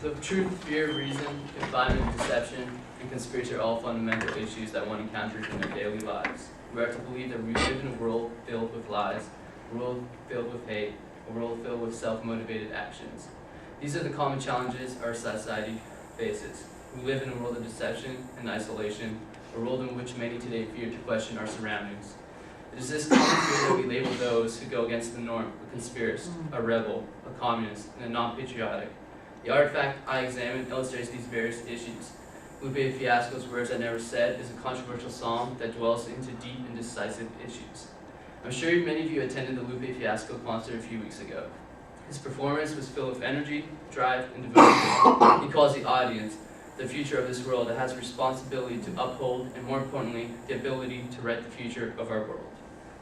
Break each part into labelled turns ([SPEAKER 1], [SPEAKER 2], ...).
[SPEAKER 1] So truth, fear, reason, confinement, deception, and conspiracy are all fundamental issues that one encounters in their daily lives. We are to believe that we live in a world filled with lies, a world filled with hate, a world filled with self-motivated actions. These are the common challenges our society faces. We live in a world of deception and isolation, a world in which many today fear to question our surroundings. It is this common fear that we label those who go against the norm, a conspiracist, a rebel, a communist, and a non-patriotic. The artifact I examined illustrates these various issues. Lupe Fiasco's Words I Never Said is a controversial song that dwells into deep and decisive issues. I'm sure many of you attended the Lupe Fiasco concert a few weeks ago. His performance was filled with energy, drive, and devotion. He calls the audience the future of this world that has responsibility to uphold, and more importantly, the ability to write the future of our world.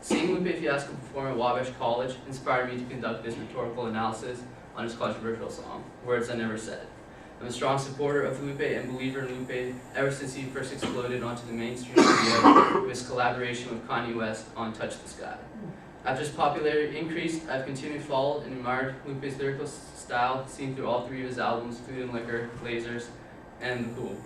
[SPEAKER 1] Seeing Lupe Fiasco perform at Wabash College inspired me to conduct this rhetorical analysis on his controversial song, Words I Never Said. I'm a strong supporter of Lupe and believer in Lupe ever since he first exploded onto the mainstream media with his collaboration with Kanye West on Touch the Sky. After his popularity increased, I've continued to follow and admired Lupe's lyrical style, seen through all three of his albums, Food and Liquor, Lasers, and The Pool.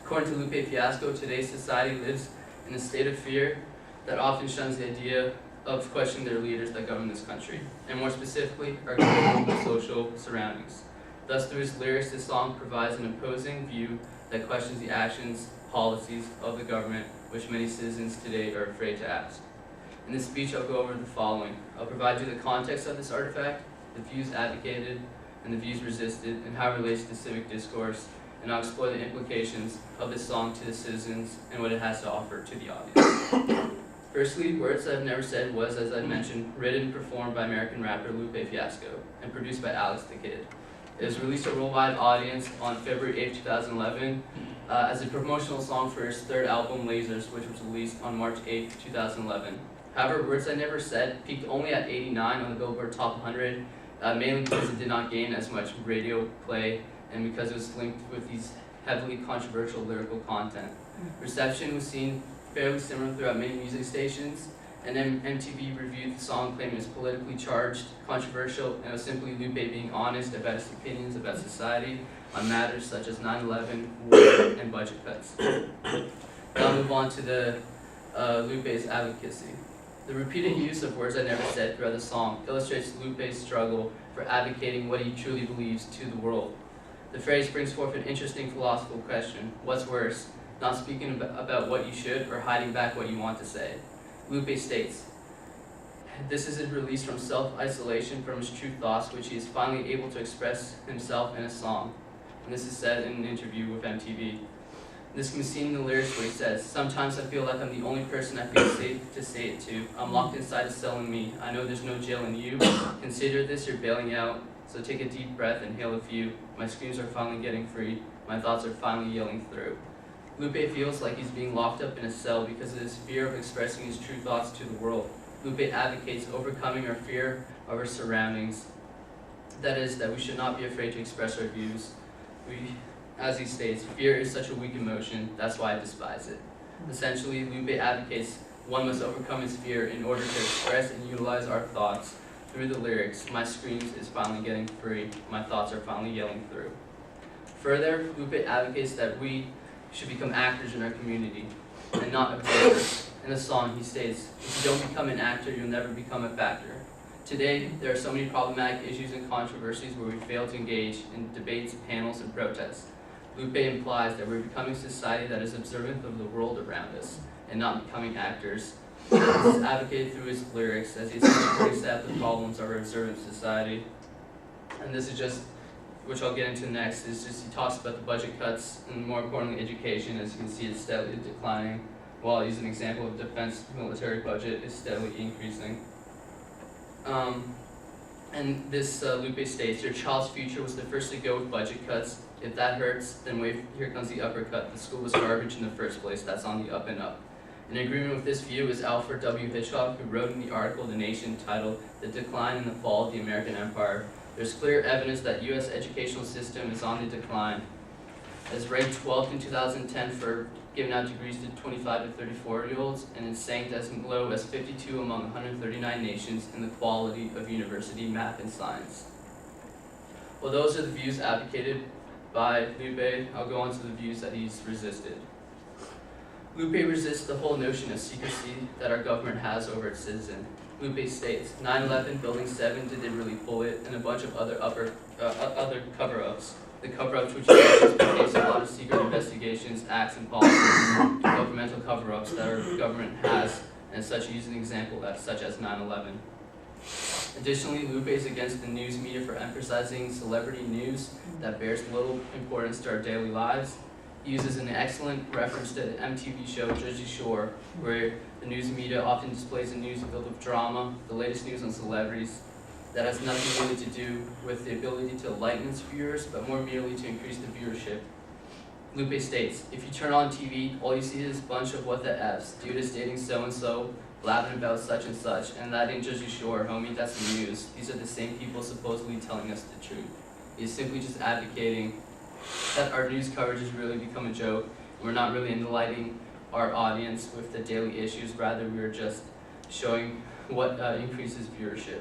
[SPEAKER 1] According to Lupe Fiasco, today's society lives in a state of fear that often shuns the idea of questioning their leaders that govern this country, and more specifically, our global social surroundings. Thus, through his lyrics, this song provides an opposing view that questions the actions, policies of the government, which many citizens today are afraid to ask. In this speech, I'll go over the following. I'll provide you the context of this artifact, the views advocated, and the views resisted, and how it relates to civic discourse, and I'll explore the implications of this song to the citizens and what it has to offer to the audience. Firstly, Words I've Never Said was, as I mentioned, written and performed by American rapper Lupe Fiasco, and produced by Alex the Kid. It was released to a worldwide audience on February 8, 2011, as a promotional song for his third album, Lasers, which was released on March 8, 2011. However, Words I Never Said peaked only at 89 on the Billboard Top 100, mainly because it did not gain as much radio play and because it was linked with these heavily controversial lyrical content. Reception was seen fairly similar throughout many music stations, and then MTV reviewed the song claiming it was politically charged, controversial, and it was simply Lupe being honest about his opinions about society on matters such as 9/11, war, and budget cuts. Now I'll move on to the Lupe's advocacy. The repeated use of Words I Never Said throughout the song illustrates Lupe's struggle for advocating what he truly believes to the world. The phrase brings forth an interesting philosophical question. What's worse, not speaking about what you should or hiding back what you want to say? Lupe states, this is his release from self-isolation from his true thoughts, which he is finally able to express himself in a song. And this is said in an interview with MTV. This can be seen in the lyrics where he says, sometimes I feel like I'm the only person I feel safe to say it to. I'm locked inside a cell in me. I know there's no jail in you. Consider this, you're bailing out. So take a deep breath, inhale a few. My screams are finally getting free. My thoughts are finally yelling through. Lupe feels like he's being locked up in a cell because of his fear of expressing his true thoughts to the world. Lupe advocates overcoming our fear of our surroundings. That is, that we should not be afraid to express our views. As he states, fear is such a weak emotion, that's why I despise it. Essentially, Lupe advocates one must overcome his fear in order to express and utilize our thoughts. Through the lyrics, my screams is finally getting free, my thoughts are finally yelling through. Further, Lupe advocates that we should become actors in our community and not observers. In the song, he states, if you don't become an actor, you'll never become a factor. Today, there are so many problematic issues and controversies where we fail to engage in debates, panels, and protests. Lupe implies that we're becoming a society that is observant of the world around us and not becoming actors. This is advocated through his lyrics as he essentially points out the problems of our observant society. And this is just, which I'll get into next, is just he talks about the budget cuts and more importantly education. As you can see, it's steadily declining, while he's an example of defense military budget is steadily increasing. And this Lupe states, your child's future was the first to go with budget cuts. If that hurts, then wait, here comes the uppercut. The school was garbage in the first place. That's on the up and up. In agreement with this view is Alfred W. Hitchcock, who wrote in the article The Nation titled The Decline and the Fall of the American Empire. There's clear evidence that U.S. educational system is on the decline. As ranked 12th in 2010 for giving out degrees to 25 to 34-year-olds, and it sank as low as 52 among 139 nations in the quality of university math and science. Well, those are the views advocated by Lupe. I'll go on to the views that he's resisted. Lupe resists the whole notion of secrecy that our government has over its citizen. Lupe states, 9/11, Building 7, did they really pull it, and a bunch of other other cover-ups. The cover-ups which is the case of a lot of secret investigations, acts, and policies, governmental cover-ups that our government has, and such use an example such as 9/11. Additionally, Lupe is against the news media for emphasizing celebrity news that bears little importance to our daily lives. He uses an excellent reference to the MTV show Jersey Shore, where the news media often displays a news filled with drama, the latest news on celebrities, that has nothing really to do with the ability to enlighten its viewers, but more merely to increase the viewership. Lupe states, if you turn on TV, all you see is a bunch of what the F's. Dude is dating so-and-so, blabbing about such and such, and that ain't Jersey Shore, homie, that's the news. These are the same people supposedly telling us the truth. He's simply just advocating that our news coverage has really become a joke. We're not really enlightening our audience with the daily issues, rather we're just showing what increases viewership.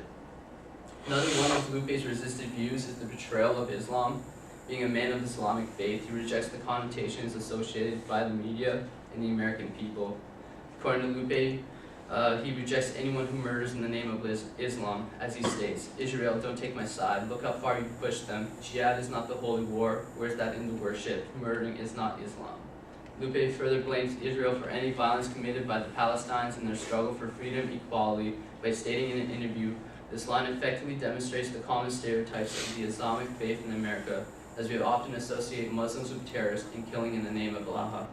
[SPEAKER 1] Another one of Lupe's resisted views is the betrayal of Islam. Being a man of Islamic faith, he rejects the connotations associated by the media and the American people. According to Lupe, he rejects anyone who murders in the name of Islam, as he states, Israel, don't take my side, look how far you pushed them. Jihad is not the holy war, where's that in the worship? Murdering is not Islam. Lupe further blames Israel for any violence committed by the Palestinians in their struggle for freedom and equality by stating in an interview, this line effectively demonstrates the common stereotypes of the Islamic faith in America, as we often associate Muslims with terrorists and killing in the name of Allah.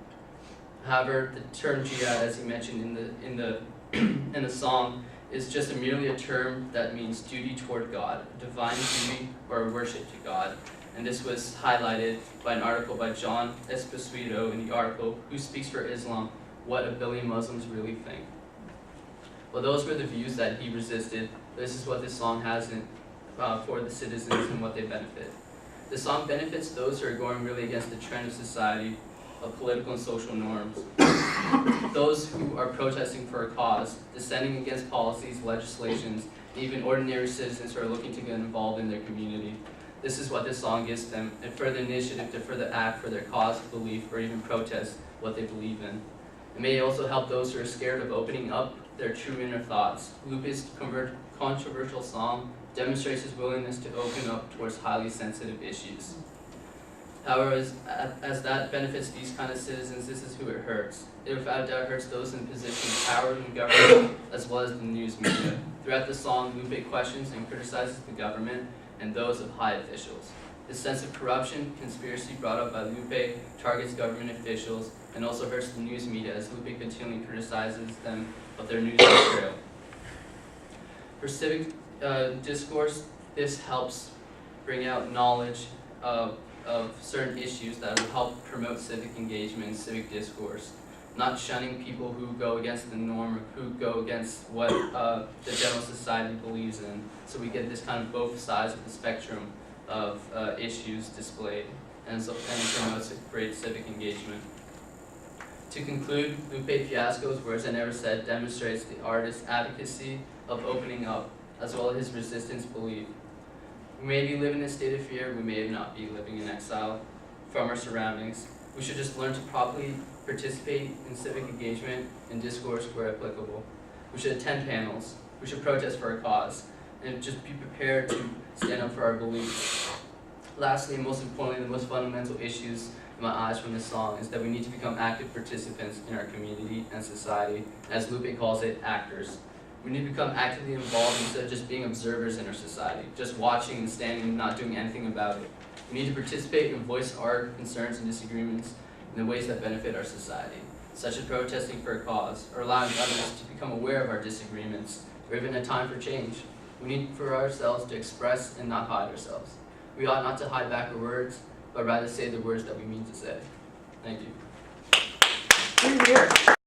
[SPEAKER 1] However, the term jihad, as he mentioned in the song, is just merely a term that means duty toward God, a divine duty or worship to God. And this was highlighted by an article by John Esposito in the article, Who Speaks for Islam? What a Billion Muslims Really Think. Well, those were the views that he resisted. This is what this song has for the citizens and what they benefit. The song benefits those who are going really against the trend of society, of political and social norms. Those who are protesting for a cause, dissenting against policies, legislations, and even ordinary citizens who are looking to get involved in their community. This is what this song gives them, a further initiative to further act for their cause, belief, or even protest what they believe in. It may also help those who are scared of opening up their true inner thoughts. Lupe's controversial song demonstrates his willingness to open up towards highly sensitive issues. However, as that benefits these kind of citizens, this is who it hurts. It without doubt hurts those in positions of power in government, as well as the news media. Throughout the song, Lupe questions and criticizes the government and those of high officials. The sense of corruption, conspiracy brought up by Lupe targets government officials and also hurts the news media as Lupe continually criticizes them of their news betrayal. For civic discourse, this helps bring out knowledge of certain issues that will help promote civic engagement and civic discourse, not shunning people who go against the norm or who go against what the general society believes in. So we get this kind of both sides of the spectrum of issues displayed, and it promotes a great civic engagement. To conclude, Lupe Fiasco's Words I Never Said demonstrates the artist's advocacy of opening up, as well as his resistance belief. We may be living in a state of fear, we may not be living in exile from our surroundings. We should just learn to properly participate in civic engagement and discourse where applicable. We should attend panels, we should protest for a cause, and just be prepared to stand up for our beliefs. Lastly, and most importantly, the most fundamental issues in my eyes from this song is that we need to become active participants in our community and society, as Lupe calls it, actors. We need to become actively involved instead of just being observers in our society, just watching and standing and not doing anything about it. We need to participate and voice our concerns and disagreements in the ways that benefit our society, such as protesting for a cause, or allowing others to become aware of our disagreements, or even a time for change. We need for ourselves to express and not hide ourselves. We ought not to hide back our words, but rather say the words that we mean to say. Thank you.